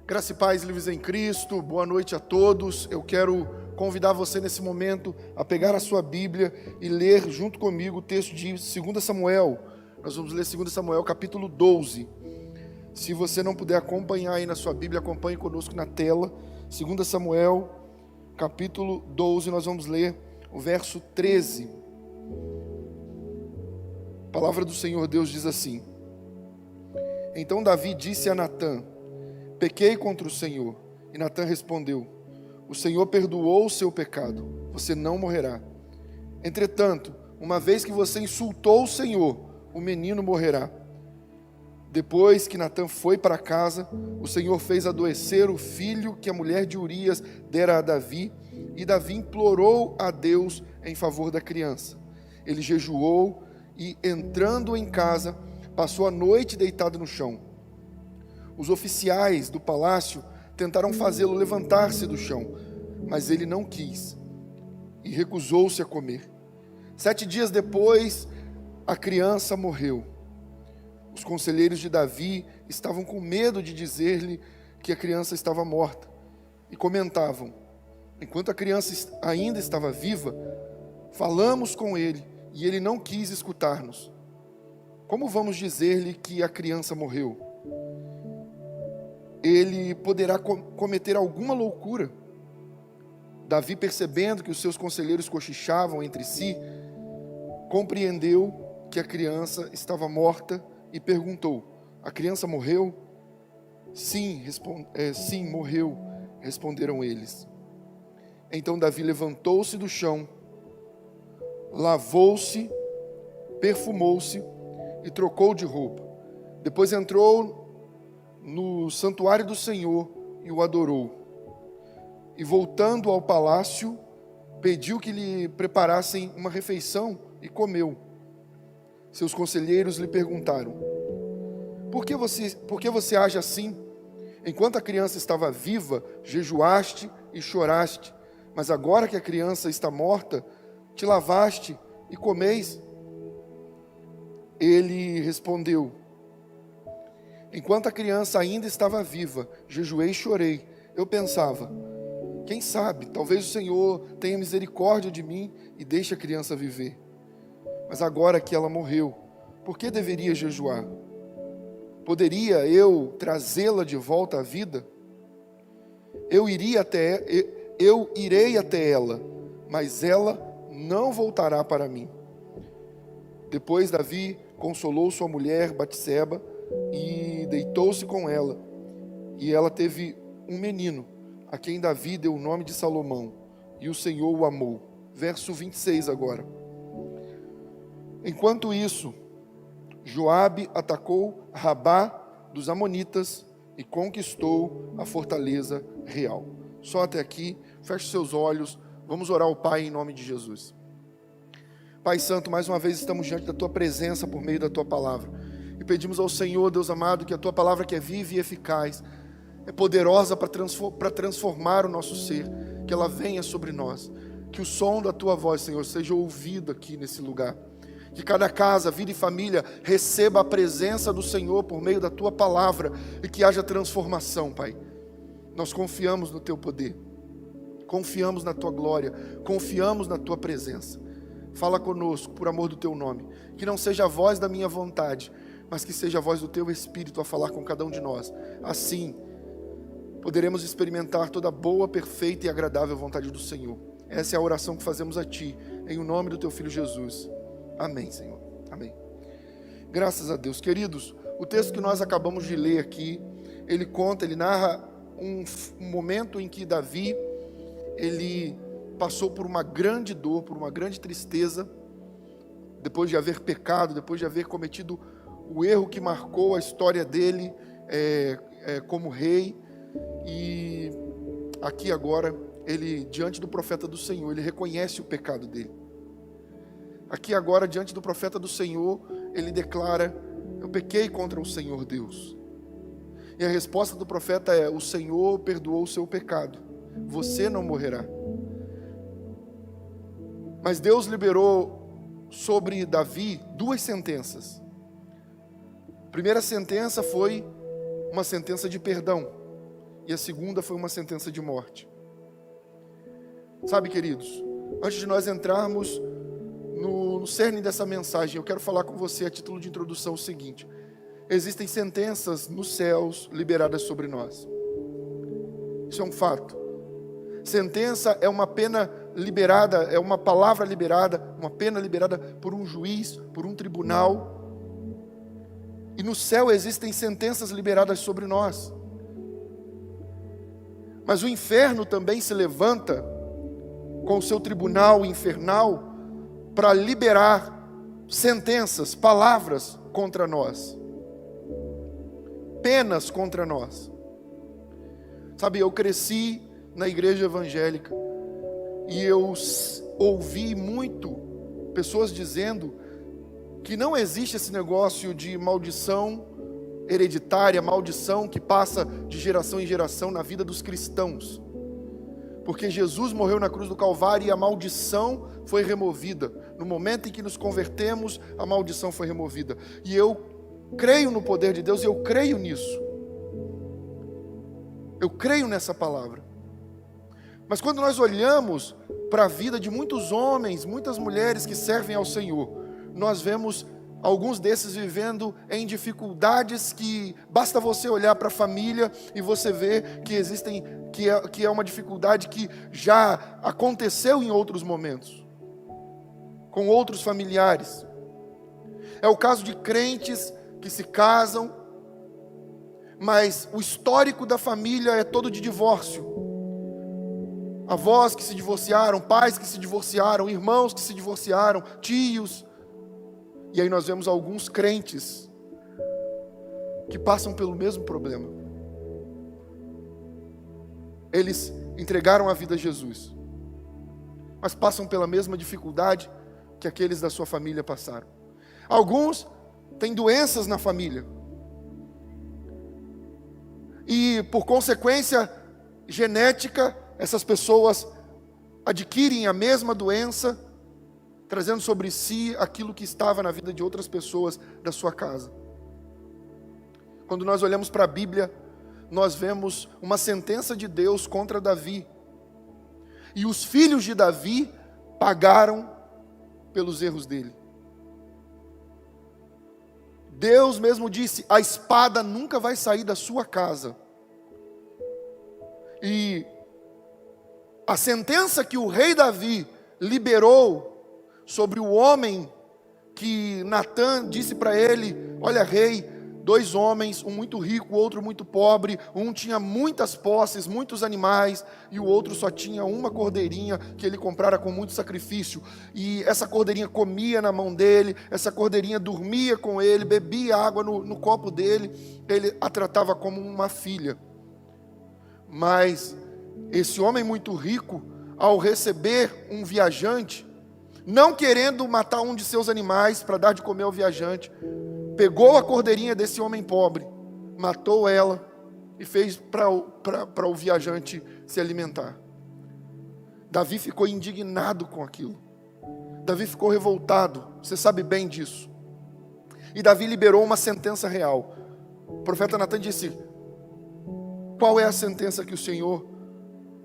Graça e paz, livres em Cristo, boa noite a todos. Eu quero convidar você nesse momento a pegar a sua Bíblia e ler junto comigo o texto de 2 Samuel. Nós vamos ler 2 Samuel capítulo 12. Se você não puder acompanhar aí na sua Bíblia, acompanhe conosco na tela. 2 Samuel capítulo 12, nós vamos ler o verso 13. A palavra do Senhor Deus diz assim: Então Davi disse a Natã: Pequei contra o Senhor. E Natã respondeu: O Senhor perdoou o seu pecado, você não morrerá. Entretanto, uma vez que você insultou o Senhor, o menino morrerá. Depois que Natã foi para casa, o Senhor fez adoecer o filho que a mulher de Urias dera a Davi, e Davi implorou a Deus em favor da criança. Ele jejuou e, entrando em casa, passou a noite deitado no chão. Os oficiais do palácio tentaram fazê-lo levantar-se do chão, mas ele não quis e recusou-se a comer. 7 dias depois, a criança morreu. Os conselheiros de Davi estavam com medo de dizer-lhe que a criança estava morta e comentavam: enquanto a criança ainda estava viva, falamos com ele e ele não quis escutar-nos. Como vamos dizer-lhe que a criança morreu? Ele poderá cometer alguma loucura. Davi, percebendo que os seus conselheiros cochichavam entre si, compreendeu que a criança estava morta e perguntou: a criança morreu? Sim, sim, morreu, responderam eles. Então Davi levantou-se do chão, lavou-se, perfumou-se e trocou de roupa. Depois entrou no santuário do Senhor e o adorou. E voltando ao palácio, pediu que lhe preparassem uma refeição e comeu. Seus conselheiros lhe perguntaram: Por que você age assim? Enquanto a criança estava viva, jejuaste e choraste, mas agora que a criança está morta, te lavaste e comeis? Ele respondeu: Enquanto a criança ainda estava viva, jejuei e chorei. Eu pensava: quem sabe, talvez o Senhor tenha misericórdia de mim e deixe a criança viver. Mas agora que ela morreu, por que deveria jejuar? Poderia eu trazê-la de volta à vida? Eu irei até ela, mas ela não voltará para mim. Depois Davi consolou sua mulher Batseba e deitou-se com ela, e ela teve um menino, a quem Davi deu o nome de Salomão, e o Senhor o amou. Verso 26 agora. Enquanto isso, Joabe atacou Rabá dos Amonitas e conquistou a fortaleza real. Só até aqui, feche seus olhos, vamos orar ao Pai em nome de Jesus. Pai Santo, mais uma vez estamos diante da Tua presença por meio da Tua palavra. E pedimos ao Senhor, Deus amado, que a Tua palavra, que é viva e eficaz, é poderosa para transformar o nosso ser, que ela venha sobre nós. Que o som da Tua voz, Senhor, seja ouvido aqui nesse lugar. Que cada casa, vida e família receba a presença do Senhor por meio da Tua palavra e que haja transformação, Pai. Nós confiamos no Teu poder, confiamos na Tua glória, confiamos na Tua presença. Fala conosco, por amor do Teu nome. Que não seja a voz da minha vontade, mas que seja a voz do Teu Espírito a falar com cada um de nós. Assim, poderemos experimentar toda a boa, perfeita e agradável vontade do Senhor. Essa é a oração que fazemos a Ti, em o nome do Teu Filho Jesus. Amém, Senhor. Amém. Graças a Deus. Queridos, o texto que nós acabamos de ler aqui, ele narra um momento em que Davi, ele passou por uma grande dor, por uma grande tristeza, depois de haver pecado, depois de haver cometido o erro que marcou a história dele como rei. E aqui agora, ele, diante do profeta do Senhor, ele reconhece o pecado dele. Aqui agora, diante do profeta do Senhor, ele declara: eu pequei contra o Senhor Deus. E a resposta do profeta é: o Senhor perdoou o seu pecado, você não morrerá. Mas Deus liberou sobre Davi 2 sentenças. A primeira sentença foi uma sentença de perdão. e a segunda foi uma sentença de morte. Sabe, queridos, antes de nós entrarmos no cerne dessa mensagem, eu quero falar com você a título de introdução o seguinte: existem sentenças nos céus liberadas sobre nós. Isso é um fato. Sentença é uma pena liberada, é uma palavra liberada, uma pena liberada por um juiz, por um tribunal. E no céu existem sentenças liberadas sobre nós. Mas o inferno também se levanta com o seu tribunal infernal para liberar sentenças, palavras contra nós. Penas contra nós. Sabe, eu cresci na igreja evangélica e eu ouvi muito pessoas dizendo que não existe esse negócio de maldição hereditária, maldição que passa de geração em geração na vida dos cristãos. Porque Jesus morreu na cruz do Calvário e a maldição foi removida. No momento em que nos convertemos, a maldição foi removida. E eu creio no poder de Deus e eu creio nisso. Eu creio nessa palavra. Mas quando nós olhamos para a vida de muitos homens, muitas mulheres que servem ao Senhor, nós vemos alguns desses vivendo em dificuldades que basta você olhar para a família e você vê que existem, que é uma dificuldade que já aconteceu em outros momentos, com outros familiares. É o caso de crentes que se casam, mas o histórico da família é todo de divórcio. Avós que se divorciaram, pais que se divorciaram, irmãos que se divorciaram, tios. E aí nós vemos alguns crentes que passam pelo mesmo problema. Eles entregaram a vida a Jesus, mas passam pela mesma dificuldade que aqueles da sua família passaram. Alguns têm doenças na família. E por consequência genética, essas pessoas adquirem a mesma doença, trazendo sobre si aquilo que estava na vida de outras pessoas da sua casa. Quando nós olhamos para a Bíblia, nós vemos uma sentença de Deus contra Davi. E os filhos de Davi pagaram pelos erros dele. Deus mesmo disse: a espada nunca vai sair da sua casa. E a sentença que o rei Davi liberou sobre o homem que Natã disse para ele: olha, rei, 2 homens, um muito rico, o outro muito pobre, um tinha muitas posses, muitos animais, e o outro só tinha uma cordeirinha que ele comprara com muito sacrifício, e essa cordeirinha comia na mão dele, essa cordeirinha dormia com ele, bebia água no copo dele, ele a tratava como uma filha. Mas esse homem muito rico, ao receber um viajante, não querendo matar um de seus animais para dar de comer ao viajante, pegou a cordeirinha desse homem pobre, matou ela e fez para o viajante se alimentar. Davi ficou indignado com aquilo. Davi ficou revoltado, você sabe bem disso. E Davi liberou uma sentença real. O profeta Natã disse: qual é a sentença que o Senhor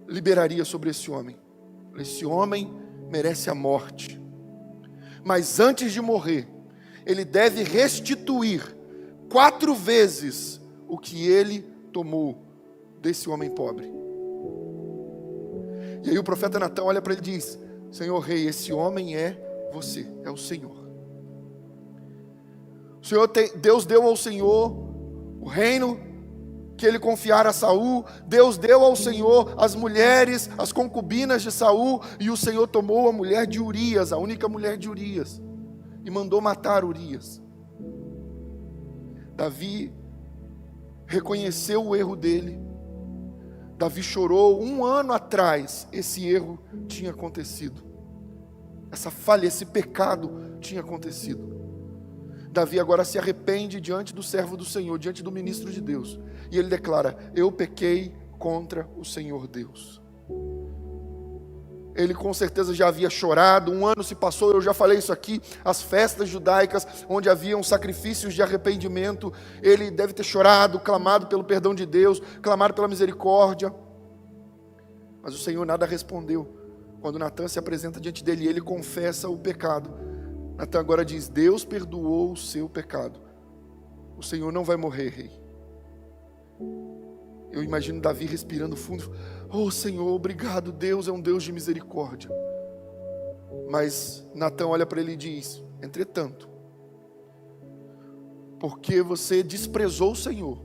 liberaria sobre esse homem? Esse homem merece a morte, mas antes de morrer, ele deve restituir 4 vezes o que ele tomou desse homem pobre. E aí o profeta Natã olha para ele e diz: Senhor rei, esse homem é você, é o Senhor. Deus deu ao Senhor o reino que ele confiara a Saul. Deus deu ao Senhor as mulheres, as concubinas de Saul, e o Senhor tomou a mulher de Urias, a única mulher de Urias, e mandou matar Urias. Davi reconheceu o erro dele. Davi chorou. 1 ano atrás esse erro tinha acontecido, essa falha, esse pecado tinha acontecido. Davi agora se arrepende diante do servo do Senhor, diante do ministro de Deus, e ele declara: eu pequei contra o Senhor Deus. Ele com certeza já havia chorado. 1 ano se passou, eu já falei isso aqui, as festas judaicas, onde haviam sacrifícios de arrependimento. Ele deve ter chorado, clamado pelo perdão de Deus, clamado pela misericórdia. Mas o Senhor nada respondeu. Quando Natan se apresenta diante dele, ele confessa o pecado. Natan agora diz: Deus perdoou o seu pecado. O Senhor não vai morrer, rei. Eu imagino Davi respirando fundo. Oh Senhor, obrigado, Deus é um Deus de misericórdia. Mas Natan olha para ele e diz: entretanto, porque você desprezou o Senhor,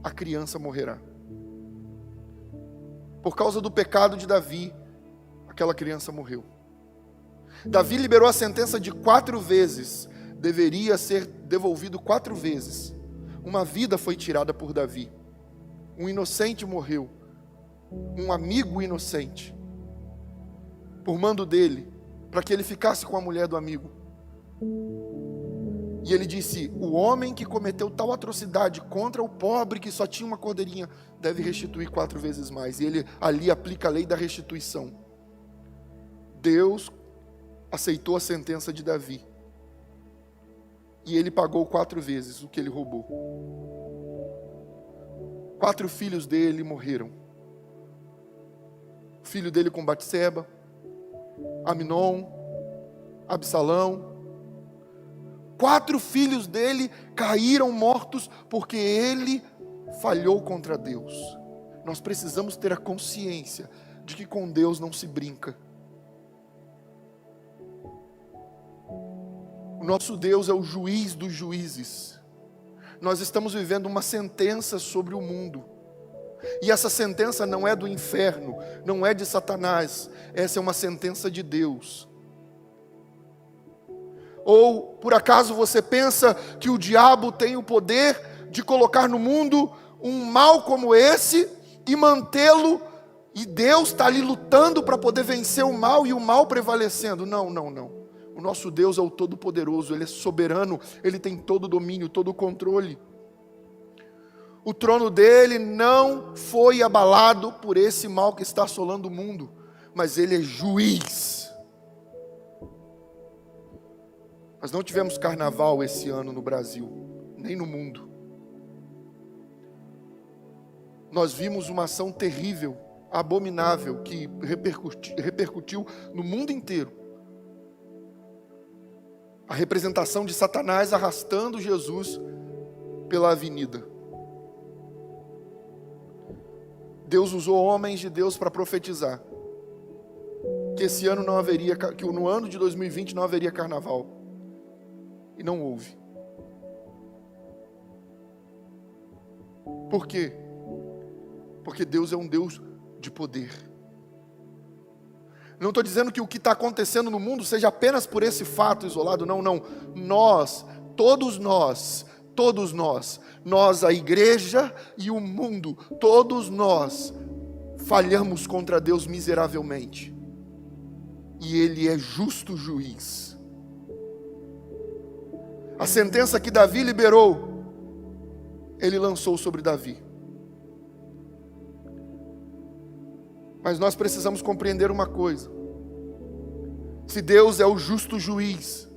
a criança morrerá. Por causa do pecado de Davi, aquela criança morreu. Davi liberou a sentença de 4 vezes. Deveria ser devolvido 4 vezes. Uma vida foi tirada por Davi. Um inocente morreu. Um amigo inocente. Por mando dele, para que ele ficasse com a mulher do amigo. E ele disse: o homem que cometeu tal atrocidade contra o pobre que só tinha uma cordeirinha, deve restituir 4 vezes mais. E ele ali aplica a lei da restituição. Deus aceitou a sentença de Davi. E ele pagou 4 vezes o que ele roubou. 4 filhos dele morreram. O filho dele com Batseba, Aminon, Absalão. 4 filhos dele caíram mortos porque ele falhou contra Deus. Nós precisamos ter a consciência de que com Deus não se brinca. O nosso Deus é o juiz dos juízes. Nós estamos vivendo uma sentença sobre o mundo. E essa sentença não é do inferno, não é de Satanás. Essa é uma sentença de Deus. Ou, por acaso, você pensa que o diabo tem o poder de colocar no mundo um mal como esse e mantê-lo, e Deus está ali lutando para poder vencer o mal e o mal prevalecendo? Não, não, não. O nosso Deus é o Todo-Poderoso, Ele é soberano, Ele tem todo o domínio, todo o controle. O trono dele não foi abalado por esse mal que está assolando o mundo, mas Ele é juiz. Nós não tivemos carnaval esse ano no Brasil, nem no mundo. Nós vimos uma ação terrível, abominável, que repercutiu no mundo inteiro. A representação de Satanás arrastando Jesus pela avenida. Deus usou homens de Deus para profetizar que esse ano não haveria, que no ano de 2020 não haveria carnaval. E não houve. Por quê? Porque Deus é um Deus de poder. Não estou dizendo que o que está acontecendo no mundo seja apenas por esse fato isolado, não, não. Nós, todos nós, a igreja e o mundo, todos nós falhamos contra Deus miseravelmente. E Ele é justo juiz. A sentença que Davi liberou, Ele lançou sobre Davi. Mas nós precisamos compreender uma coisa. Se Deus é o justo juiz,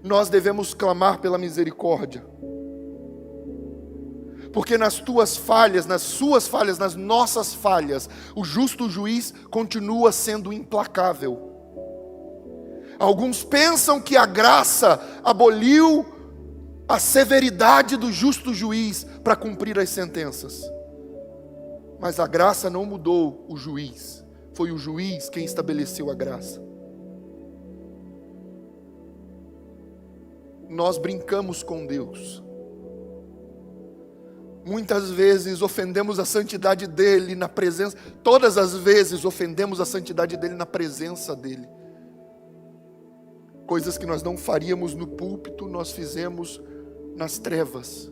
nós devemos clamar pela misericórdia. Porque nas tuas falhas, nas suas falhas, nas nossas falhas, o justo juiz continua sendo implacável. Alguns pensam que a graça aboliu a severidade do justo juiz para cumprir as sentenças. Mas a graça não mudou o juiz. Foi o juiz quem estabeleceu a graça. Nós brincamos com Deus. Muitas vezes ofendemos a santidade dEle na presença. Todas as vezes ofendemos a santidade dEle na presença dEle. Coisas que nós não faríamos no púlpito, nós fizemos nas trevas.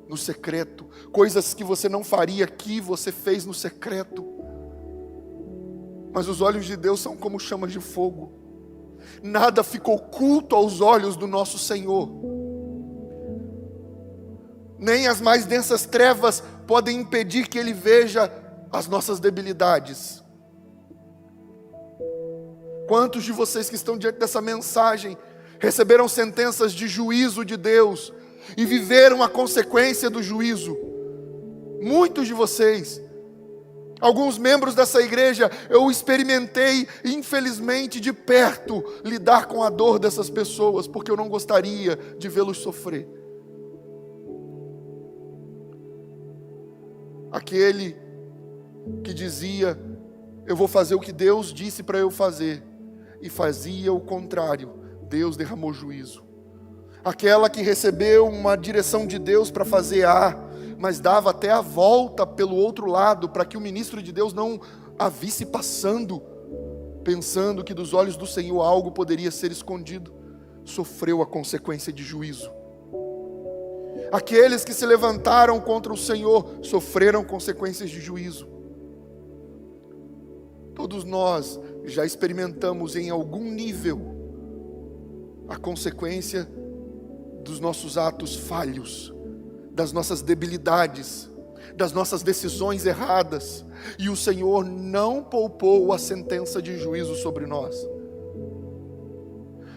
No secreto, coisas que você não faria aqui, você fez no secreto. Mas os olhos de Deus são como chamas de fogo. Nada ficou oculto aos olhos do nosso Senhor. Nem as mais densas trevas podem impedir que Ele veja as nossas debilidades. Quantos de vocês que estão diante dessa mensagem receberam sentenças de juízo de Deus e viveram a consequência do juízo? Muitos de vocês. Alguns membros dessa igreja, eu experimentei, infelizmente, de perto, lidar com a dor dessas pessoas, porque eu não gostaria de vê-los sofrer. Aquele que dizia, eu vou fazer o que Deus disse para eu fazer, e fazia o contrário, Deus derramou juízo. Aquela que recebeu uma direção de Deus para fazer A, mas dava até a volta pelo outro lado, para que o ministro de Deus não a visse passando, pensando que dos olhos do Senhor algo poderia ser escondido, sofreu a consequência de juízo. Aqueles que se levantaram contra o Senhor, sofreram consequências de juízo. Todos nós já experimentamos em algum nível a consequência dos nossos atos falhos, das nossas debilidades, das nossas decisões erradas, e o Senhor não poupou a sentença de juízo sobre nós.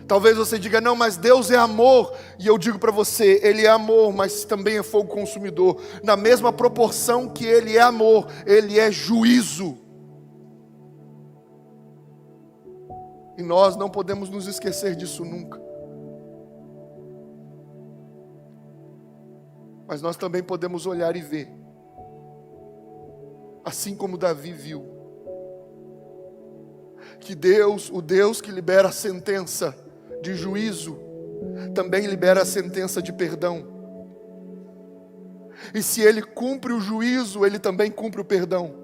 Talvez você diga, não, mas Deus é amor, e eu digo para você, Ele é amor, mas também é fogo consumidor. Na mesma proporção que Ele é amor, Ele é juízo. E nós não podemos nos esquecer disso nunca. Mas nós também podemos olhar e ver, assim como Davi viu, que Deus, o Deus que libera a sentença de juízo, também libera a sentença de perdão. E se Ele cumpre o juízo, Ele também cumpre o perdão.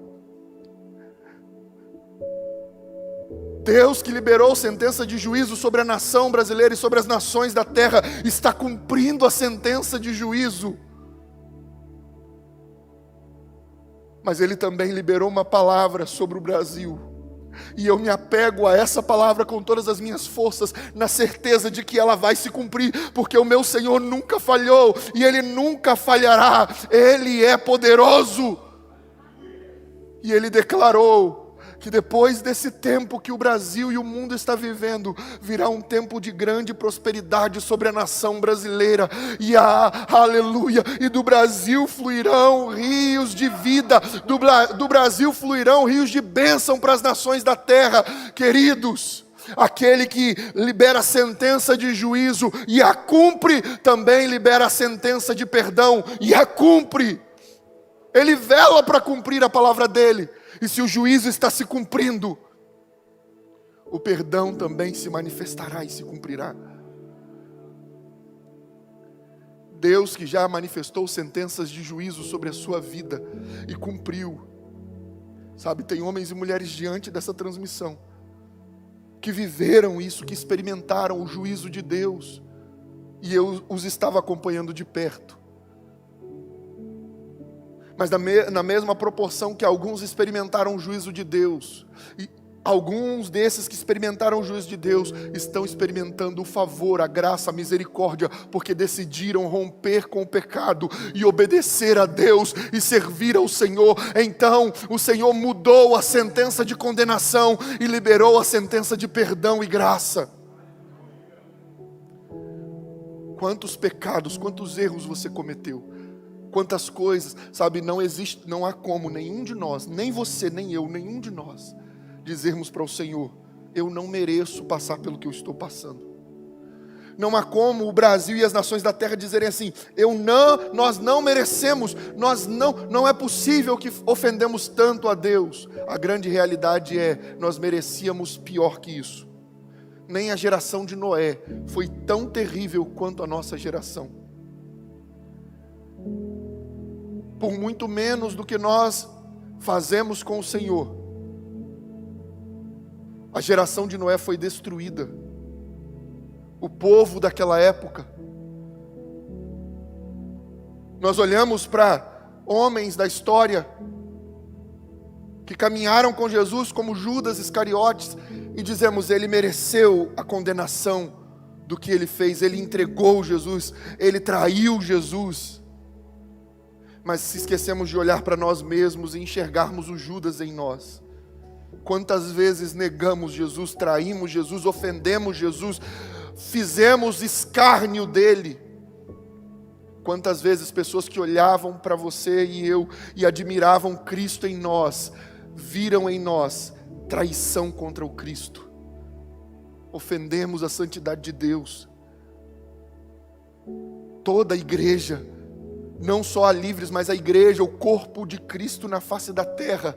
Deus que liberou sentença de juízo sobre a nação brasileira e sobre as nações da terra, está cumprindo a sentença de juízo. Mas Ele também liberou uma palavra sobre o Brasil. E eu me apego a essa palavra com todas as minhas forças, na certeza de que ela vai se cumprir, porque o meu Senhor nunca falhou, e Ele nunca falhará. Ele é poderoso. E Ele declarou que depois desse tempo que o Brasil e o mundo está vivendo, virá um tempo de grande prosperidade sobre a nação brasileira, e aleluia, e do Brasil fluirão rios de vida, do Brasil fluirão rios de bênção para as nações da terra. Queridos, aquele que libera a sentença de juízo e a cumpre, também libera a sentença de perdão e a cumpre. Ele vela para cumprir a palavra dele. E se o juízo está se cumprindo, o perdão também se manifestará e se cumprirá. Deus que já manifestou sentenças de juízo sobre a sua vida e cumpriu. Sabe, tem homens e mulheres diante dessa transmissão que viveram isso, que experimentaram o juízo de Deus, e eu os estava acompanhando de perto. Mas na mesma proporção que alguns experimentaram o juízo de Deus, e alguns desses que experimentaram o juízo de Deus estão experimentando o favor, a graça, a misericórdia, porque decidiram romper com o pecado e obedecer a Deus e servir ao Senhor. Então o Senhor mudou a sentença de condenação e liberou a sentença de perdão e graça. Quantos pecados, quantos erros você cometeu? Quantas coisas, sabe, não há como nenhum de nós, nem você, nem eu, nenhum de nós, dizermos para o Senhor, eu não mereço passar pelo que eu estou passando. Não há como o Brasil e as nações da terra dizerem assim, nós não merecemos, não é possível que ofendemos tanto a Deus. A grande realidade é, nós merecíamos pior que isso. Nem a geração de Noé foi tão terrível quanto a nossa geração. Por muito menos do que nós fazemos com o Senhor, a geração de Noé foi destruída. O povo daquela época. Nós olhamos para homens da história que caminharam com Jesus, como Judas Iscariotes, e dizemos, ele mereceu a condenação do que ele fez. Ele entregou Jesus, ele traiu Jesus. Mas se esquecemos de olhar para nós mesmos e enxergarmos o Judas em nós, Quantas vezes negamos Jesus, traímos Jesus, ofendemos Jesus, fizemos escárnio dele. Quantas vezes pessoas que olhavam para você e eu e admiravam Cristo em nós, viram em nós traição contra o Cristo. Ofendemos a santidade de Deus. Toda a igreja, não só a Livres, mas a igreja, o corpo de Cristo na face da terra,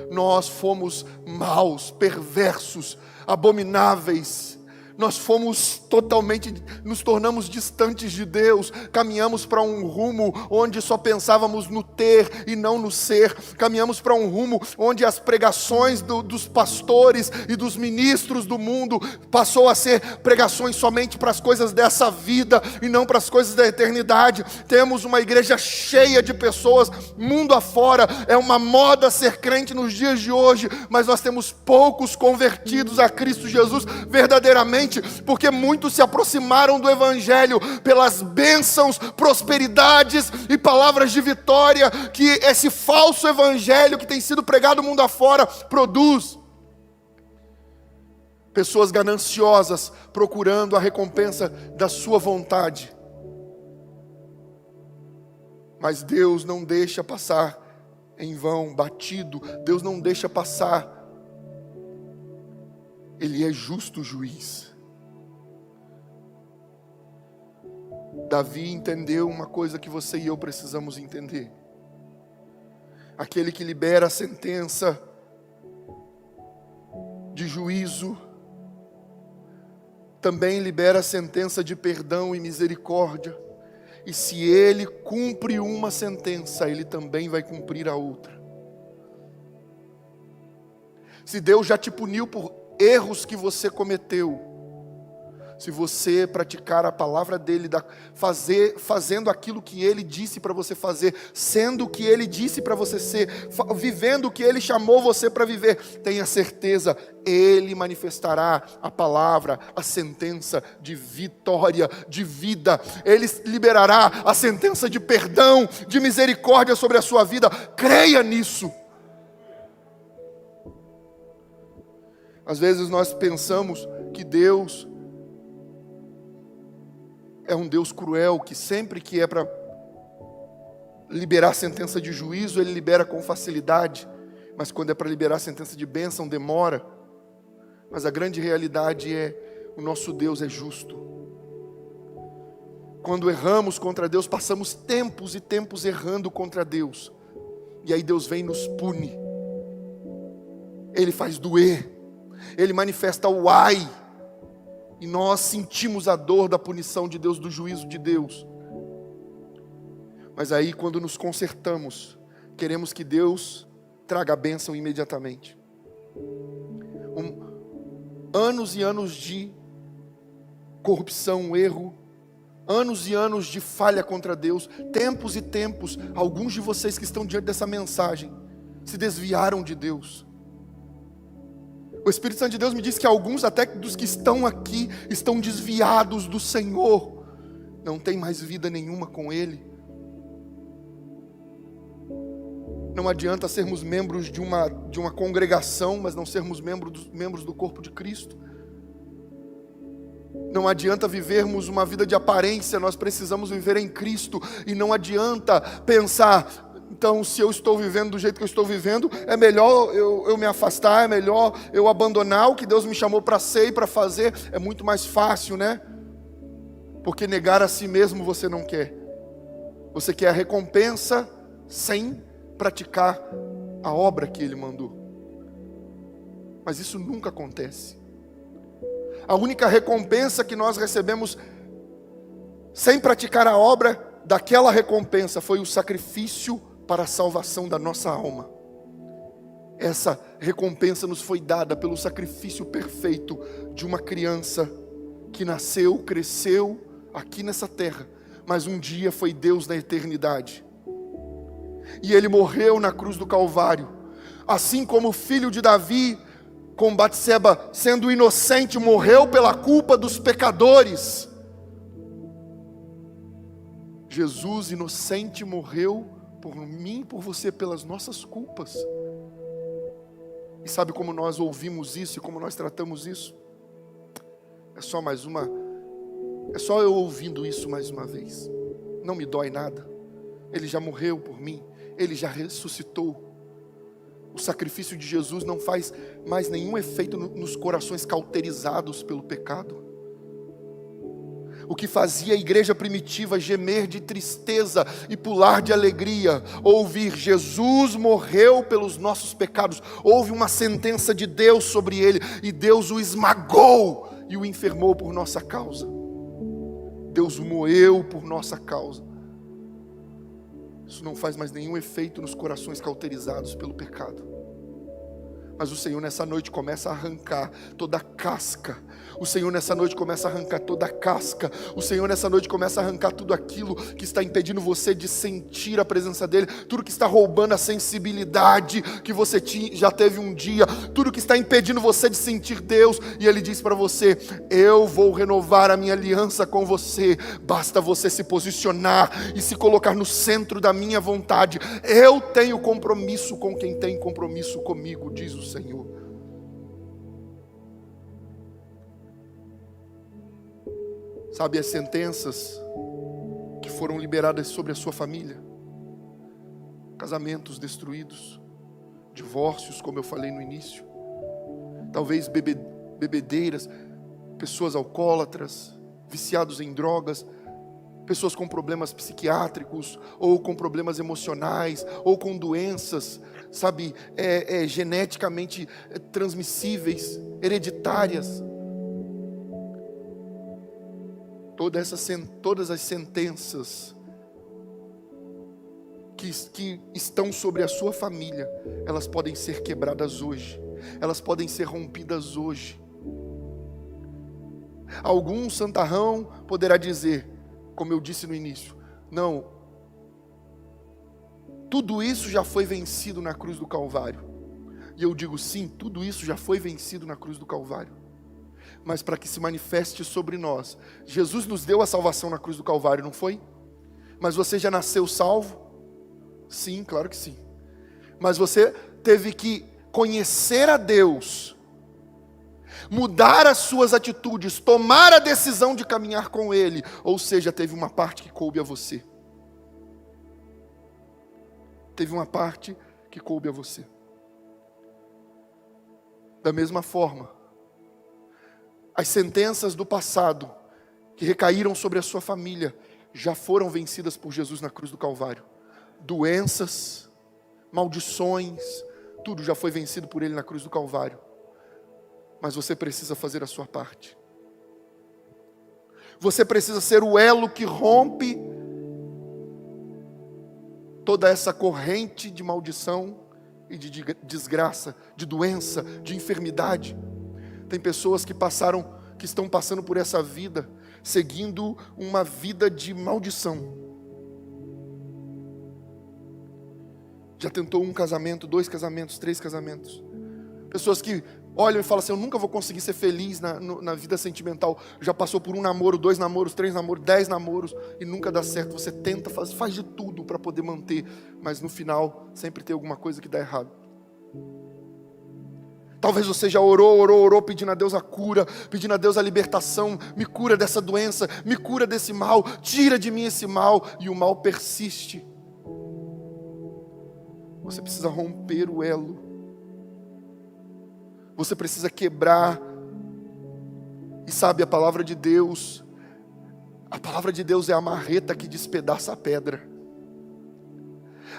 nós fomos maus, perversos, abomináveis. Nós fomos totalmente, nos tornamos distantes de Deus, caminhamos para um rumo onde só pensávamos no ter e não no ser, caminhamos para um rumo onde as pregações dos pastores e dos ministros do mundo passou a ser pregações somente para as coisas dessa vida e não para as coisas da eternidade. Temos uma igreja cheia de pessoas, mundo afora, é uma moda ser crente nos dias de hoje, mas nós temos poucos convertidos a Cristo Jesus verdadeiramente, porque muitos se aproximaram do Evangelho pelas bênçãos, prosperidades e palavras de vitória que esse falso Evangelho que tem sido pregado mundo afora produz. Pessoas gananciosas procurando a recompensa da sua vontade. Mas Deus não deixa passar em vão, batido. Deus não deixa passar. Ele é justo juiz. Davi entendeu uma coisa que você e eu precisamos entender. Aquele que libera a sentença de juízo, também libera a sentença de perdão e misericórdia. E se ele cumpre uma sentença, ele também vai cumprir a outra. Se Deus já te puniu por erros que você cometeu, se você praticar a palavra dele, fazendo aquilo que ele disse para você fazer, sendo o que ele disse para você ser, vivendo o que ele chamou você para viver, tenha certeza, ele manifestará a palavra, a sentença de vitória, de vida. Ele liberará a sentença de perdão, de misericórdia sobre a sua vida. Creia nisso. Às vezes nós pensamos que Deus é um Deus cruel, que sempre que é para liberar sentença de juízo, Ele libera com facilidade, mas quando é para liberar sentença de bênção, demora. Mas a grande realidade é, o nosso Deus é justo. Quando erramos contra Deus, passamos tempos e tempos errando contra Deus, e aí Deus vem e nos pune. Ele faz doer, Ele manifesta o ai, e nós sentimos a dor da punição de Deus, do juízo de Deus. Mas aí, quando nos consertamos, queremos que Deus traga a bênção imediatamente. Anos e anos de corrupção, erro, anos e anos de falha contra Deus, tempos e tempos. Alguns de vocês que estão diante dessa mensagem se desviaram de Deus. O Espírito Santo de Deus me diz que alguns, até dos que estão aqui, estão desviados do Senhor, não tem mais vida nenhuma com Ele. Não adianta sermos membros de uma congregação, mas não sermos membros do corpo de Cristo. Não adianta vivermos uma vida de aparência, nós precisamos viver em Cristo. E não adianta pensar, então se eu estou vivendo do jeito que eu estou vivendo, é melhor eu me afastar, é melhor eu abandonar o que Deus me chamou para ser e para fazer. É muito mais fácil, né? Porque negar a si mesmo você não quer. Você quer a recompensa sem praticar a obra que Ele mandou. Mas isso nunca acontece. A única recompensa que nós recebemos sem praticar a obra, daquela recompensa foi o sacrifício para a salvação da nossa alma. Essa recompensa nos foi dada pelo sacrifício perfeito de uma criança que nasceu, cresceu aqui nessa terra, mas um dia foi Deus na eternidade. E Ele morreu na cruz do Calvário, assim como o filho de Davi, com Batseba, sendo inocente, morreu pela culpa dos pecadores. Jesus, inocente, morreu por mim e por você, pelas nossas culpas. E sabe como nós ouvimos isso e como nós tratamos isso? É só eu ouvindo isso mais uma vez. Não me dói nada. Ele já morreu por mim. Ele já ressuscitou. O sacrifício de Jesus não faz mais nenhum efeito nos corações cauterizados pelo pecado. O que fazia a igreja primitiva gemer de tristeza e pular de alegria, ouvir Jesus morreu pelos nossos pecados. Houve uma sentença de Deus sobre ele e Deus o esmagou e o enfermou por nossa causa. Deus o moeu por nossa causa. Isso não faz mais nenhum efeito nos corações cauterizados pelo pecado. Mas o Senhor nessa noite começa a arrancar toda a casca. O Senhor nessa noite começa a arrancar toda a casca. O Senhor nessa noite começa a arrancar tudo aquilo que está impedindo você de sentir a presença dEle. Tudo que está roubando a sensibilidade que você já teve um dia. Tudo que está impedindo você de sentir Deus. E Ele diz para você: eu vou renovar a minha aliança com você. Basta você se posicionar e se colocar no centro da minha vontade. Eu tenho compromisso com quem tem compromisso comigo, diz o Senhor. Sabe as sentenças que foram liberadas sobre a sua família? Casamentos destruídos, divórcios, como eu falei no início, talvez bebedeiras, pessoas alcoólatras, viciados em drogas, pessoas com problemas psiquiátricos, ou com problemas emocionais, ou com doenças, sabe, geneticamente transmissíveis, hereditárias. Todas as sentenças que estão sobre a sua família, elas podem ser quebradas hoje, elas podem ser rompidas hoje. Algum santarrão poderá dizer, como eu disse no início, não, tudo isso já foi vencido na cruz do Calvário. E eu digo sim, tudo isso já foi vencido na cruz do Calvário. Mas para que se manifeste sobre nós, Jesus nos deu a salvação na cruz do Calvário, não foi? Mas você já nasceu salvo? Sim, claro que sim. Mas você teve que conhecer a Deus, mudar as suas atitudes, tomar a decisão de caminhar com Ele. Ou seja, teve uma parte que coube a você. Teve uma parte que coube a você. Da mesma forma, as sentenças do passado que recaíram sobre a sua família já foram vencidas por Jesus na cruz do Calvário. Doenças, maldições, tudo já foi vencido por Ele na cruz do Calvário. Mas você precisa fazer a sua parte. Você precisa ser o elo que rompe toda essa corrente de maldição e de desgraça, de doença, de enfermidade. Tem pessoas que estão passando por essa vida, seguindo uma vida de maldição. Já tentou um casamento, 2 casamentos, 3 casamentos. Pessoas que olham e falam assim, eu nunca vou conseguir ser feliz na vida sentimental. Já passou por 1 namoro, 2 namoros, 3 namoros, 10 namoros e nunca dá certo. Você tenta, faz de tudo para poder manter, mas no final sempre tem alguma coisa que dá errado. Talvez você já orou, pedindo a Deus a cura, pedindo a Deus a libertação. Me cura dessa doença, me cura desse mal, tira de mim esse mal. E o mal persiste. Você precisa romper o elo. Você precisa quebrar. E sabe, a palavra de Deus é a marreta que despedaça a pedra.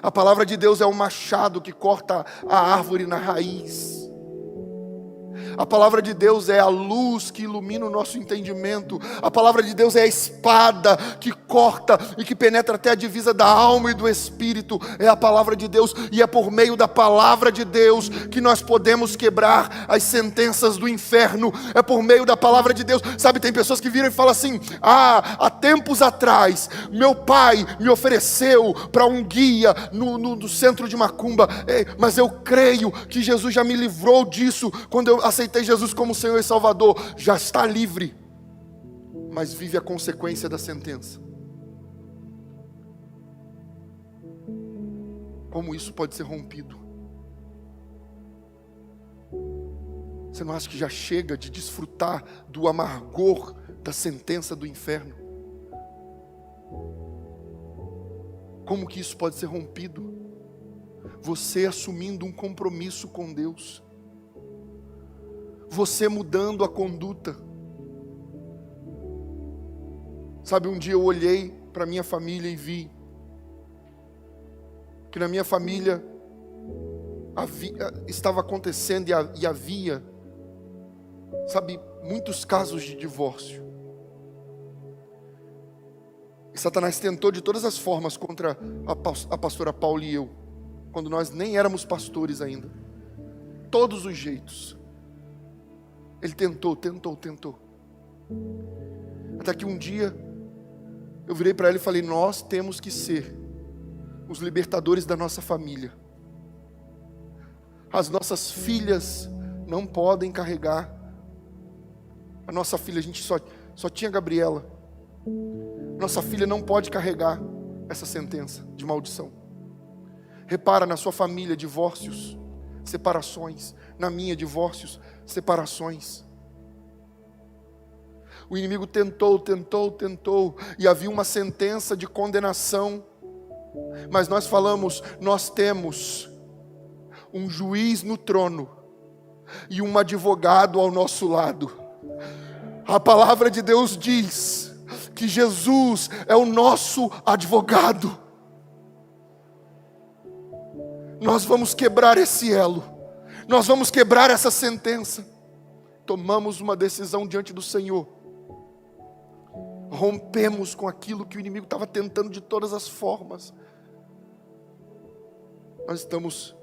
A palavra de Deus é o machado que corta a árvore na raiz. A palavra de Deus é a luz que ilumina o nosso entendimento. A palavra de Deus é a espada que corta e que penetra até a divisa da alma e do espírito. É a palavra de Deus, e é por meio da palavra de Deus que nós podemos quebrar as sentenças do inferno. É por meio da palavra de Deus. Sabe, tem pessoas que viram e falam assim, há tempos atrás meu pai me ofereceu para um guia no centro de Macumba, mas eu creio que Jesus já me livrou disso quando eu aceitei Jesus como Senhor e Salvador. Já está livre, mas vive a consequência da sentença. Como isso pode ser rompido? Você não acha que já chega de desfrutar do amargor da sentença do inferno? Como que isso pode ser rompido? Você assumindo um compromisso com Deus. Você mudando a conduta. Sabe, um dia eu olhei para minha família e vi que na minha família estava acontecendo e havia, sabe, muitos casos de divórcio. E Satanás tentou de todas as formas contra a pastora Paula e eu, quando nós nem éramos pastores ainda. Todos os jeitos. Ele tentou. Até que um dia, eu virei para ela e falei: nós temos que ser os libertadores da nossa família. As nossas filhas não podem carregar. A nossa filha, a gente só tinha a Gabriela. Nossa filha não pode carregar essa sentença de maldição. Repara, na sua família, divórcios, separações. Na minha, divórcios, separações. O inimigo tentou, e havia uma sentença de condenação. Mas nós falamos: nós temos um juiz no trono e um advogado ao nosso lado. A palavra de Deus diz que Jesus é o nosso advogado. Nós vamos quebrar esse elo. Nós vamos quebrar essa sentença. Tomamos uma decisão diante do Senhor. Rompemos com aquilo que o inimigo estava tentando de todas as formas. Nós estamos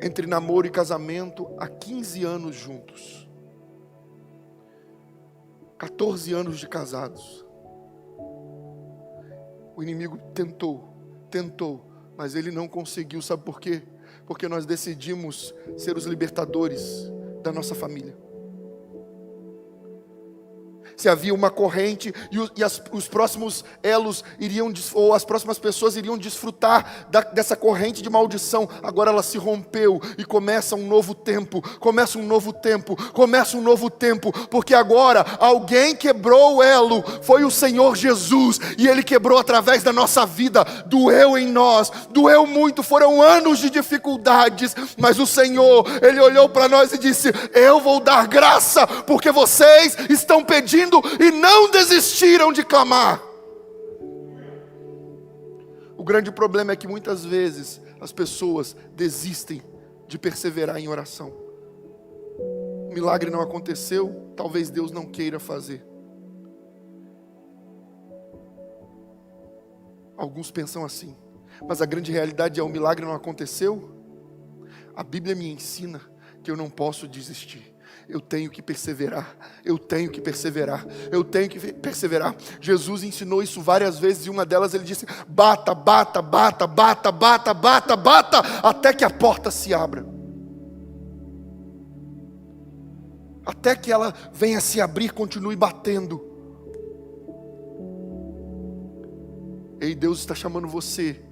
entre namoro e casamento há 15 anos juntos. 14 anos de casados. O inimigo tentou, mas ele não conseguiu. Sabe por quê? Porque nós decidimos ser os libertadores da nossa família. Se havia uma corrente os próximos elos ou as próximas pessoas iriam desfrutar dessa corrente de maldição, agora ela se rompeu e começa um novo tempo, porque agora alguém quebrou o elo, foi o Senhor Jesus, e Ele quebrou através da nossa vida. Doeu em nós, doeu muito, foram anos de dificuldades, mas o Senhor, Ele olhou para nós e disse: eu vou dar graça, porque vocês estão pedindo e não desistiram de clamar. O grande problema é que muitas vezes as pessoas desistem de perseverar em oração. O milagre não aconteceu, talvez Deus não queira fazer. Alguns pensam assim, mas a grande realidade é: o milagre não aconteceu. A Bíblia me ensina que eu não posso desistir. Eu tenho que perseverar. Jesus ensinou isso várias vezes, e uma delas ele disse: bata, até que a porta se abra. Até que ela venha se abrir, continue batendo. Ei, Deus está chamando você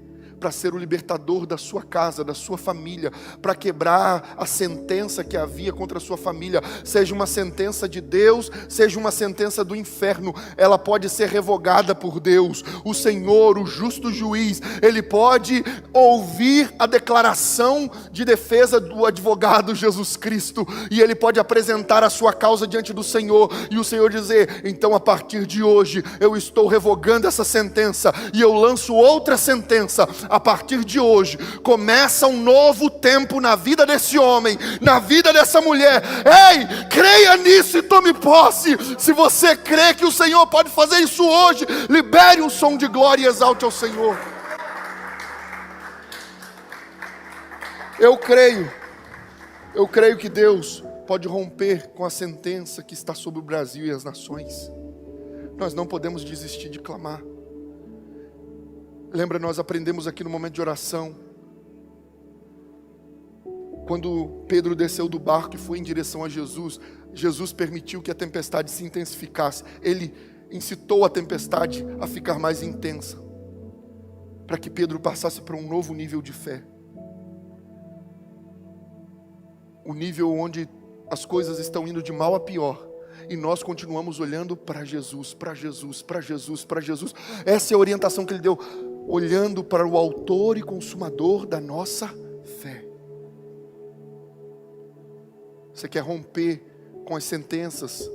para ser o libertador da sua casa, da sua família, para quebrar a sentença que havia contra a sua família, seja uma sentença de Deus, seja uma sentença do inferno, ela pode ser revogada por Deus. O Senhor, o justo juiz, Ele pode ouvir a declaração de defesa do advogado Jesus Cristo, e Ele pode apresentar a sua causa diante do Senhor, e o Senhor dizer: então a partir de hoje, eu estou revogando essa sentença, e eu lanço outra sentença. A partir de hoje, começa um novo tempo na vida desse homem, na vida dessa mulher. Ei, creia nisso e tome posse. Se você crê que o Senhor pode fazer isso hoje, libere um som de glória e exalte ao Senhor. Eu creio que Deus pode romper com a sentença que está sobre o Brasil e as nações. Nós não podemos desistir de clamar. Lembra, nós aprendemos aqui no momento de oração, quando Pedro desceu do barco e foi em direção a Jesus, Jesus permitiu que a tempestade se intensificasse. Ele incitou a tempestade a ficar mais intensa, para que Pedro passasse para um novo nível de fé. o nível onde as coisas estão indo de mal a pior, e nós continuamos olhando para Jesus, para Jesus, para Jesus, para Jesus. Essa é a orientação que ele deu, olhando para o autor e consumador da nossa fé. Você quer romper com as sentenças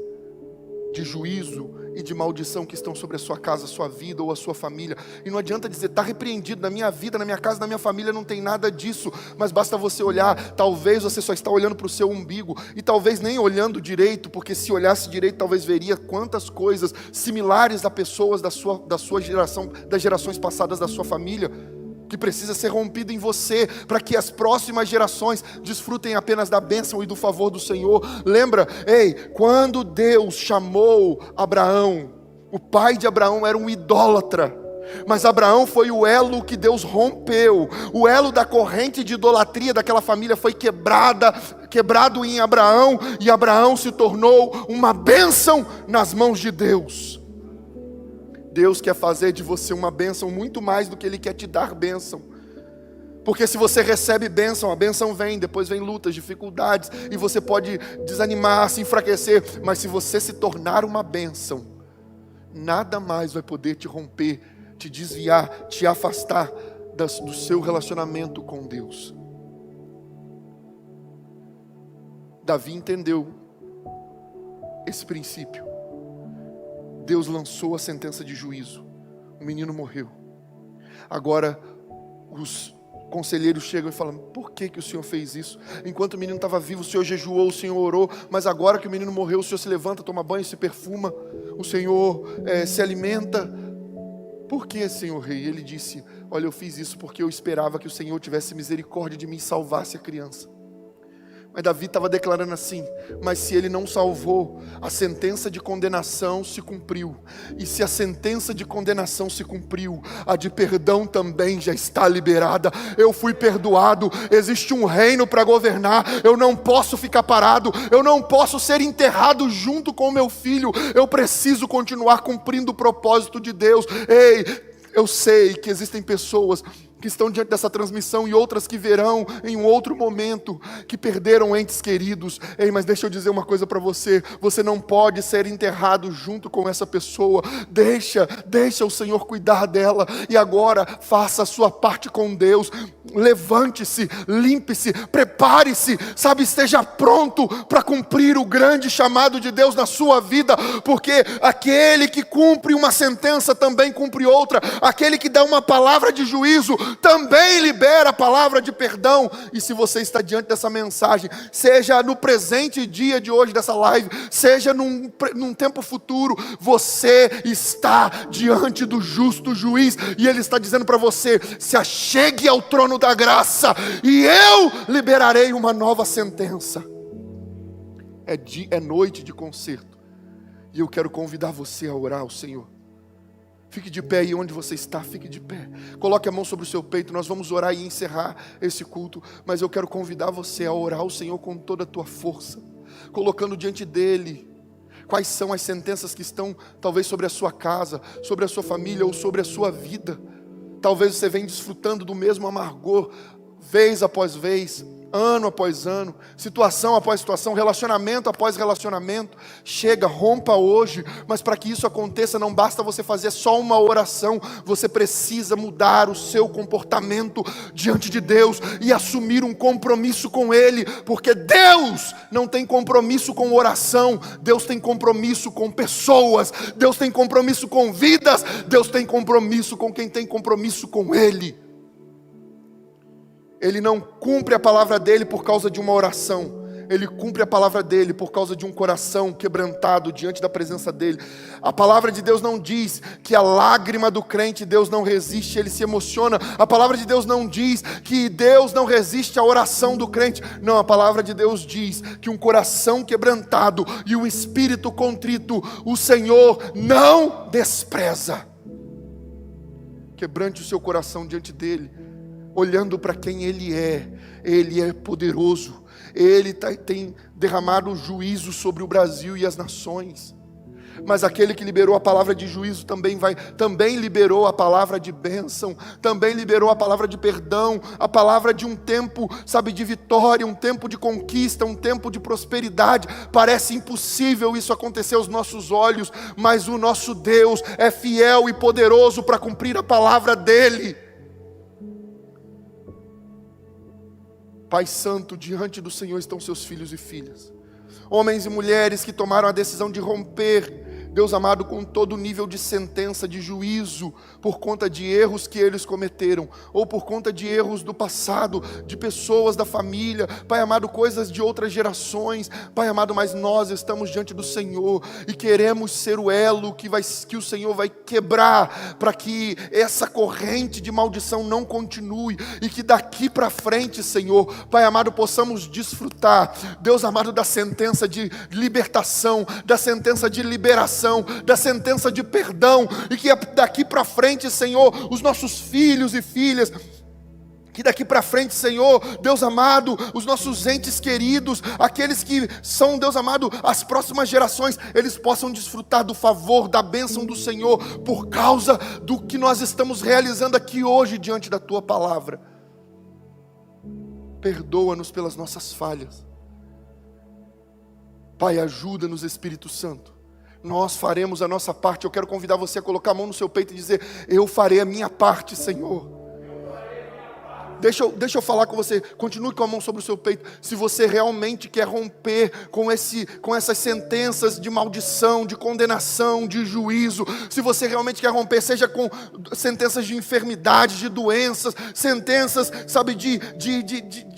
de juízo e de maldição que estão sobre a sua casa, a sua vida ou a sua família? E não adianta dizer, está repreendido na minha vida, na minha casa, na minha família, não tem nada disso. Mas basta você olhar, talvez você só está olhando para o seu umbigo, e talvez nem olhando direito, porque se olhasse direito, talvez veria quantas coisas similares a pessoas da sua geração, das gerações passadas da sua família, que precisa ser rompido em você, para que as próximas gerações desfrutem apenas da bênção e do favor do Senhor. Lembra, quando Deus chamou Abraão, o pai de Abraão era um idólatra, mas Abraão foi o elo que Deus rompeu. O elo da corrente de idolatria daquela família foi quebrado em Abraão, e Abraão se tornou uma bênção nas mãos de Deus. Deus quer fazer de você uma bênção muito mais do que Ele quer te dar bênção. Porque se você recebe bênção, a bênção vem, depois vem lutas, dificuldades, e você pode desanimar, se enfraquecer. Mas se você se tornar uma bênção, nada mais vai poder te romper, te desviar, te afastar do seu relacionamento com Deus. Davi entendeu esse princípio. Deus lançou a sentença de juízo. O menino morreu. Agora os conselheiros chegam e falam: por que o Senhor fez isso? Enquanto o menino estava vivo, o Senhor jejuou, o Senhor orou. Mas agora que o menino morreu, o Senhor se levanta, toma banho, se perfuma. O Senhor se alimenta. Por que, Senhor Rei? Ele disse: olha, eu fiz isso porque eu esperava que o Senhor tivesse misericórdia de mim e salvasse a criança. Mas Davi estava declarando assim: mas se ele não salvou, a sentença de condenação se cumpriu. E se a sentença de condenação se cumpriu, a de perdão também já está liberada. Eu fui perdoado, existe um reino para governar. Eu não posso ficar parado, eu não posso ser enterrado junto com meu filho. Eu preciso continuar cumprindo o propósito de Deus. Eu sei que existem pessoas que estão diante dessa transmissão e outras que verão em um outro momento, que perderam entes queridos. Mas deixa eu dizer uma coisa para você: você não pode ser enterrado junto com essa pessoa. Deixa o Senhor cuidar dela, e agora faça a sua parte com Deus. Levante-se, limpe-se, prepare-se, esteja pronto para cumprir o grande chamado de Deus na sua vida, porque aquele que cumpre uma sentença também cumpre outra. Aquele que dá uma palavra de juízo também libera a palavra de perdão. E se você está diante dessa mensagem, seja no presente dia de hoje dessa live, seja num tempo futuro, você está diante do justo juiz, e ele está dizendo para você: se achegue ao trono da graça, e eu liberarei uma nova sentença. É noite de concerto, e eu quero convidar você a orar ao Senhor. Fique de pé aí onde você está, fique de pé. Coloque a mão sobre o seu peito, nós vamos orar e encerrar esse culto. Mas eu quero convidar você a orar ao Senhor com toda a tua força, colocando diante dEle quais são as sentenças que estão talvez sobre a sua casa, sobre a sua família ou sobre a sua vida. Talvez você venha desfrutando do mesmo amargor, vez após vez, ano após ano, situação após situação, relacionamento após relacionamento. Chega, rompa hoje. Mas para que isso aconteça, não basta você fazer só uma oração. Você precisa mudar o seu comportamento diante de Deus e assumir um compromisso com Ele, porque Deus não tem compromisso com oração. Deus tem compromisso com pessoas. Deus tem compromisso com vidas. Deus tem compromisso com quem tem compromisso com Ele. Ele não cumpre a palavra dele por causa de uma oração. Ele cumpre a palavra dele por causa de um coração quebrantado diante da presença dele. A palavra de Deus não diz que a lágrima do crente Deus não resiste, ele se emociona. A palavra de Deus não diz que Deus não resiste à oração do crente. Não, a palavra de Deus diz que um coração quebrantado e um espírito contrito, o Senhor não despreza. Quebrante o seu coração diante dele, olhando para quem Ele é poderoso, Ele tem derramado juízo sobre o Brasil e as nações. Mas aquele que liberou a palavra de juízo também liberou a palavra de bênção, também liberou a palavra de perdão, a palavra de um tempo, sabe, de vitória, um tempo de conquista, um tempo de prosperidade. Parece impossível isso acontecer aos nossos olhos, mas o nosso Deus é fiel e poderoso para cumprir a palavra dele. Pai Santo, diante do Senhor estão seus filhos e filhas, homens e mulheres que tomaram a decisão de romper, Deus amado, com todo nível de sentença, de juízo, por conta de erros que eles cometeram, ou por conta de erros do passado, de pessoas da família, Pai amado, coisas de outras gerações, Pai amado, mas nós estamos diante do Senhor, e queremos ser o elo que o Senhor vai quebrar, para que essa corrente de maldição não continue, e que daqui para frente, Senhor, Pai amado, possamos desfrutar, Deus amado, da sentença de libertação, da sentença de liberação, da sentença de perdão, e que daqui para frente, Senhor, os nossos filhos e filhas, que daqui para frente, Senhor, Deus amado, os nossos entes queridos, aqueles que são, Deus amado, as próximas gerações, eles possam desfrutar do favor, da bênção do Senhor, por causa do que nós estamos realizando aqui hoje, diante da Tua palavra. Perdoa-nos pelas nossas falhas, Pai, ajuda-nos, Espírito Santo. Nós faremos a nossa parte. Eu quero convidar você a colocar a mão no seu peito e dizer: eu farei a minha parte, Senhor. Deixa eu falar com você. Continue com a mão sobre o seu peito. Se você realmente quer romper com essas sentenças de maldição, de condenação, de juízo, se você realmente quer romper, seja com sentenças de enfermidade, de doenças, sentenças, sabe, de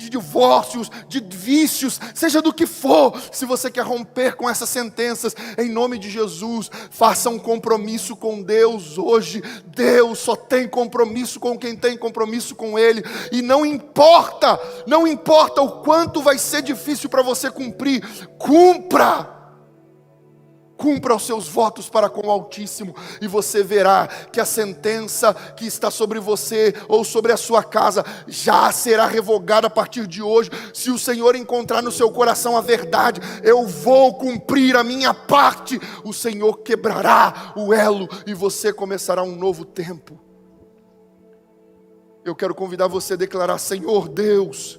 divórcios, de vícios, seja do que for, se você quer romper com essas sentenças, em nome de Jesus, faça um compromisso com Deus hoje. Deus só tem compromisso com quem tem compromisso com Ele. E não importa o quanto vai ser difícil para você cumprir, cumpra os seus votos para com o Altíssimo, e você verá que a sentença que está sobre você, ou sobre a sua casa, já será revogada a partir de hoje. Se o Senhor encontrar no seu coração a verdade, eu vou cumprir a minha parte, o Senhor quebrará o elo, e você começará um novo tempo. Eu quero convidar você a declarar: Senhor Deus,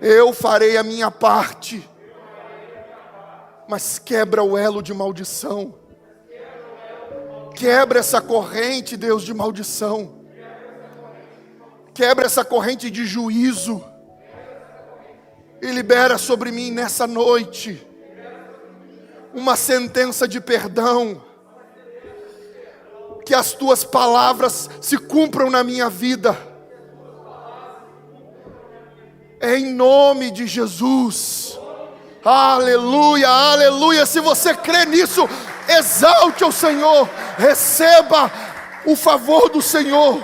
eu farei a minha parte, mas quebra o elo de maldição, quebra essa corrente, Deus, de maldição, quebra essa corrente de juízo, e libera sobre mim nessa noite uma sentença de perdão. Que as Tuas palavras se cumpram na minha vida, em nome de Jesus. Aleluia, aleluia. Se você crê nisso, exalte o Senhor, receba o favor do Senhor.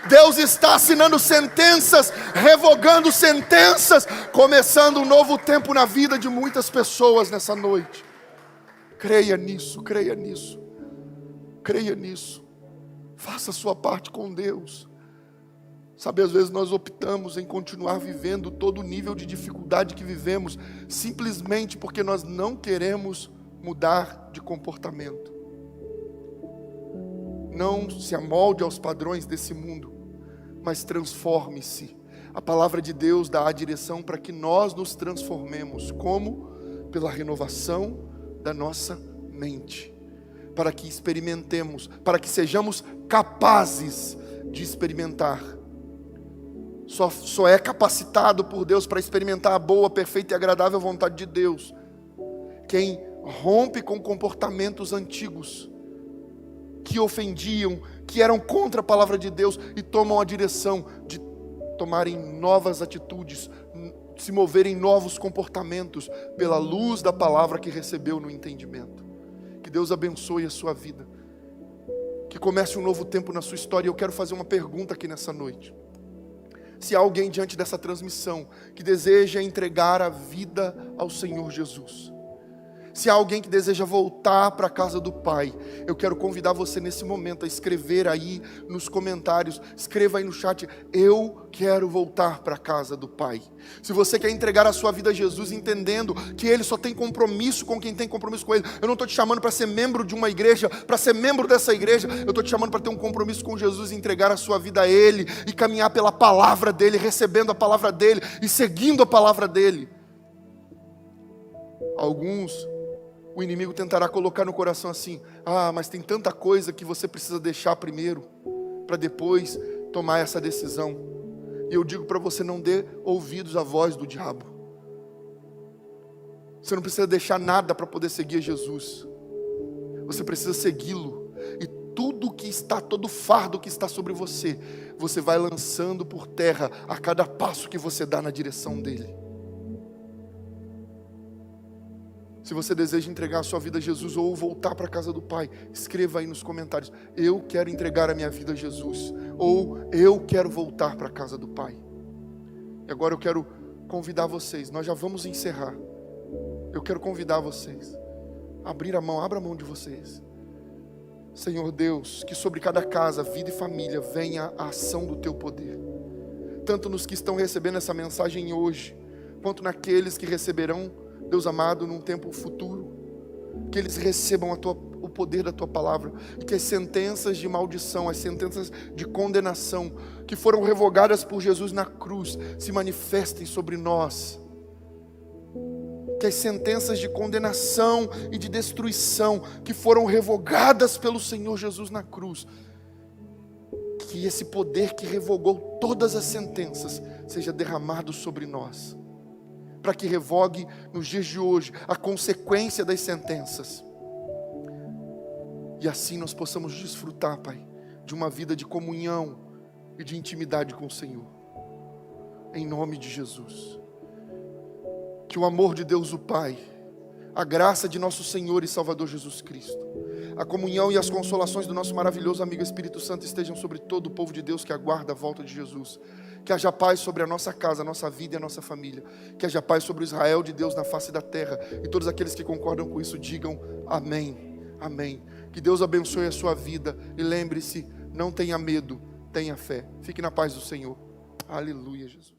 Deus está assinando sentenças, revogando sentenças, começando um novo tempo na vida de muitas pessoas nessa noite. Creia nisso, creia nisso. Creia nisso, faça a sua parte com Deus. Sabe, às vezes nós optamos em continuar vivendo todo o nível de dificuldade que vivemos, simplesmente porque nós não queremos mudar de comportamento. Não se amolde aos padrões desse mundo, mas transforme-se. A palavra de Deus dá a direção para que nós nos transformemos. Como? Pela renovação da nossa mente. Para que experimentemos, para que sejamos capazes de experimentar. Só é capacitado por Deus para experimentar a boa, perfeita e agradável vontade de Deus quem rompe com comportamentos antigos, que ofendiam, que eram contra a palavra de Deus, e tomam a direção de tomarem novas atitudes, se moverem novos comportamentos, pela luz da palavra que recebeu no entendimento. Que Deus abençoe a sua vida, que comece um novo tempo na sua história. Eu quero fazer uma pergunta aqui nessa noite. Se há alguém diante dessa transmissão que deseja entregar a vida ao Senhor Jesus, Se há alguém que deseja voltar para a casa do Pai, eu quero convidar você nesse momento a escrever aí nos comentários, escreva aí no chat: eu quero voltar para a casa do Pai. Se você quer entregar a sua vida a Jesus, entendendo que Ele só tem compromisso com quem tem compromisso com Ele. Eu não estou te chamando para ser membro de uma igreja, para ser membro dessa igreja. Eu estou te chamando para ter um compromisso com Jesus e entregar a sua vida a Ele, e caminhar pela palavra dEle, recebendo a palavra dEle e seguindo a palavra dEle. Alguns, o inimigo tentará colocar no coração assim: mas tem tanta coisa que você precisa deixar primeiro, para depois tomar essa decisão. E eu digo para você: não dê ouvidos à voz do diabo. Você não precisa deixar nada para poder seguir Jesus. Você precisa segui-lo. E tudo que está, todo fardo que está sobre você, você vai lançando por terra a cada passo que você dá na direção dele. Se você deseja entregar a sua vida a Jesus ou voltar para a casa do Pai, escreva aí nos comentários: eu quero entregar a minha vida a Jesus, ou eu quero voltar para a casa do Pai. E agora eu quero convidar vocês, nós já vamos encerrar. Eu quero convidar vocês a abrir a mão, abra a mão de vocês. Senhor Deus, que sobre cada casa, vida e família venha a ação do Teu poder, tanto nos que estão recebendo essa mensagem hoje, quanto naqueles que receberão, Deus amado, num tempo futuro. Que eles recebam o poder da Tua palavra, e que as sentenças de maldição, as sentenças de condenação que foram revogadas por Jesus na cruz, se manifestem sobre nós. Que as sentenças de condenação e de destruição que foram revogadas pelo Senhor Jesus na cruz, que esse poder que revogou todas as sentenças seja derramado sobre nós, para que revogue nos dias de hoje a consequência das sentenças. E assim nós possamos desfrutar, Pai, de uma vida de comunhão e de intimidade com o Senhor. Em nome de Jesus. Que o amor de Deus o Pai, a graça de nosso Senhor e Salvador Jesus Cristo, a comunhão e as consolações do nosso maravilhoso amigo Espírito Santo estejam sobre todo o povo de Deus que aguarda a volta de Jesus. Que haja paz sobre a nossa casa, a nossa vida e a nossa família. Que haja paz sobre o Israel de Deus na face da terra. E todos aqueles que concordam com isso digam amém, amém. Que Deus abençoe a sua vida. E lembre-se, não tenha medo, tenha fé. Fique na paz do Senhor. Aleluia, Jesus.